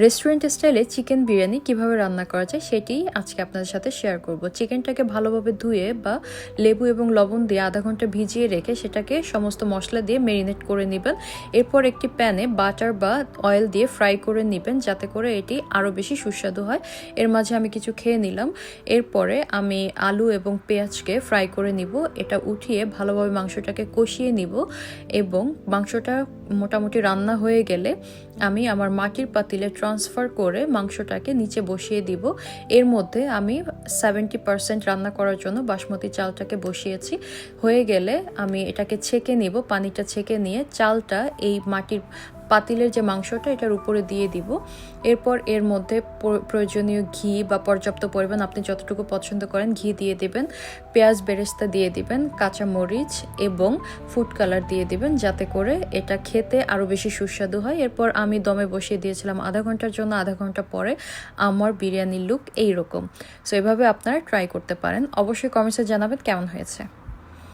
Restaurant স্টাইলে chicken biryani কিভাবে রান্না করা যায় সেটি আজকে আপনাদের সাথে শেয়ার করব। চিকেনটাকে ভালোভাবে ধুয়ে বা লেবু এবং লবণ দিয়ে আধা ঘন্টা ভিজিয়ে রেখে সেটাকে সমস্ত মশলা দিয়ে ম্যারিনেট করে নেবেন। এরপর একটি প্যানে বাটার বা অয়েল দিয়ে ফ্রাই করে নেবেন যাতে করে এটি আরও বেশি সুস্বাদু হয়। এর মাঝে আমি কিছু খেয়ে নিলাম। এরপরে আমি আলু এবং পেঁয়াজকে ফ্রাই করে নিব। এটা উঠিয়ে ভালোভাবে মাংসটাকে কষিয়ে নিব এবং মাংসটা মোটামুটি রান্না হয়ে গেলে আমি আমার মাটির পাতিলে ট্রান্সফার করে মাংসটাকে নিচে বসিয়ে দিব। এর মধ্যে আমি 70% রান্না করার জন্য বাসমতি চালটাকে বসিয়েছি। হয়ে গেলে আমি এটাকে ছেঁকে নিব, পানিটা ছেঁকে নিয়ে চালটা এই মাটির পাতিলের যে মাংসটা এটার উপরে দিয়ে দিব। এরপর এর মধ্যে প্রয়োজনীয় ঘি বা পর্যাপ্ত পরিমাণ আপনি যতটুকু পছন্দ করেন ঘি দিয়ে দিবেন, পেঁয়াজ বেরেস্তা দিয়ে দিবেন, কাঁচামরিচ এবং ফুড কালার দিয়ে দিবেন যাতে করে এটা খেতে আরও বেশি সুস্বাদু হয়। এরপর আমি দমে বসিয়ে দিয়েছিলাম আধা ঘন্টার জন্য। আধা ঘন্টা পরে আমার বিরিয়ানির লুক এইরকম। সো এভাবে আপনারা ট্রাই করতে পারেন। অবশ্যই কমেন্টসে জানাবেন কেমন হয়েছে।